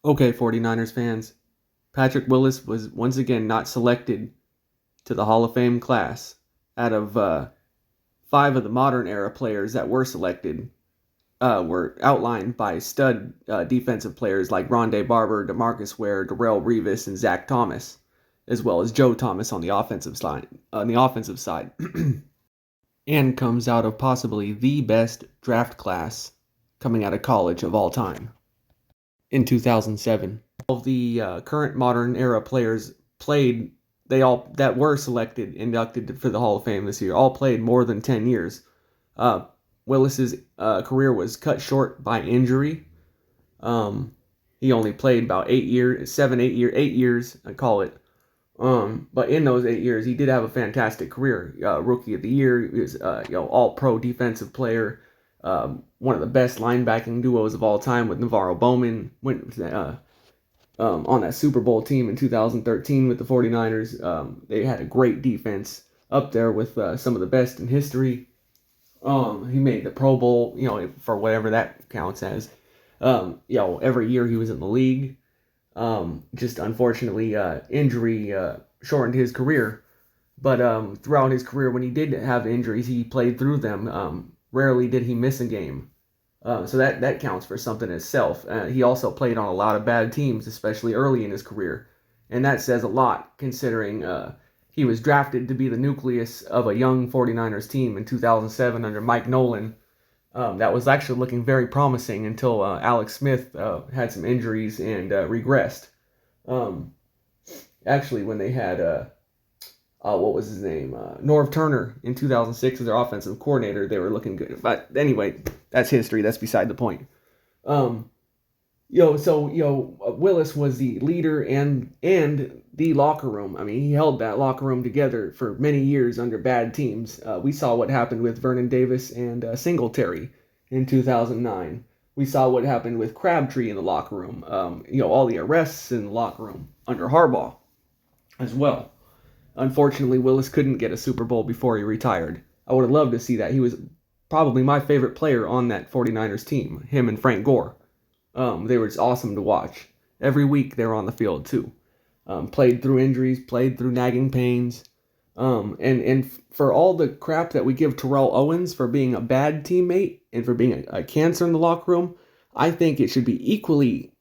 Okay, 49ers fans. Patrick Willis was once again not selected to the Hall of Fame class. Out of five of the modern era players that were selected, were outlined by stud defensive players like Rondé Barber, DeMarcus Ware, Darrelle Revis, and Zach Thomas, as well as Joe Thomas on the offensive side. And comes out of possibly the best draft class coming out of college of all time in 2007. All of the current modern era players played, they all that were selected, inducted for the Hall of Fame this year, all played more than 10 years. Uh, Willis's career was cut short by injury. He only played about 8 years, 8 years, I call it. But in those 8 years, he did have a fantastic career. Rookie of the year, he was all-pro defensive player. One of the best linebacking duos of all time with Navarro Bowman. Went on that Super Bowl team in 2013 with the 49ers. They had a great defense up there with some of the best in history. He made the Pro Bowl, for whatever that counts as. Every year he was in the league. Just unfortunately, injury shortened his career. But throughout his career, when he did have injuries, he played through them. Rarely did he miss a game. So that counts for something itself. He also played on a lot of bad teams, especially early in his career. And that says a lot, considering he was drafted to be the nucleus of a young 49ers team in 2007 under Mike Nolan. That was actually looking very promising until Alex Smith had some injuries and regressed. Actually, when they had, what was his name? Norv Turner in 2006 as their offensive coordinator, they were looking good. But anyway, that's history. That's beside the point. Willis was the leader and the locker room. I mean, he held that locker room together for many years under bad teams. We saw what happened with Vernon Davis and Singletary in 2009. We saw what happened with Crabtree in the locker room. All the arrests in the locker room under Harbaugh as well. Unfortunately, Willis couldn't get a Super Bowl before he retired. I would have loved to see that. He was probably my favorite player on that 49ers team, him and Frank Gore. They were just awesome to watch. Every week they were on the field too. Played through injuries, played through nagging pains. And for all the crap that we give Terrell Owens for being a bad teammate and for being a cancer in the locker room, I think it should be equally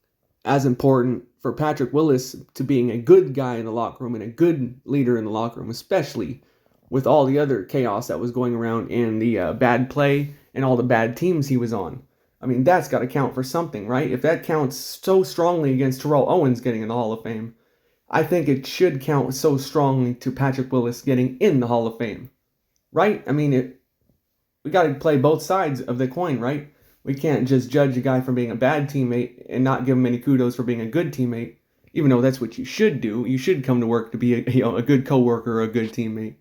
as important for Patrick Willis to being a good guy in the locker room and a good leader in the locker room, especially with all the other chaos that was going around and the bad play and all the bad teams he was on. I mean, that's got to count for something, right? If that counts so strongly against Terrell Owens getting in the Hall of Fame, I think it should count so strongly to Patrick Willis getting in the Hall of Fame, right? I mean, we got to play both sides of the coin, right? We can't just judge a guy for being a bad teammate and not give him any kudos for being a good teammate, even though that's what you should do. You should come to work to be a good coworker or a good teammate.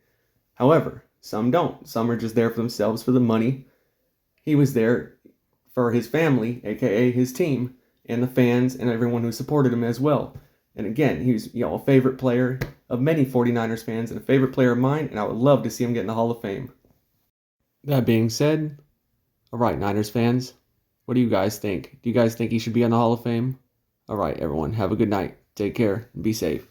However, some don't. Some are just there for themselves, for the money. He was there for his family, aka his team, and the fans and everyone who supported him as well. And again, he was a favorite player of many 49ers fans and a favorite player of mine, and I would love to see him get in the Hall of Fame. That being said, all right, Niners fans, what do you guys think? Do you guys think he should be in the Hall of Fame? All right, everyone, have a good night. Take care and be safe.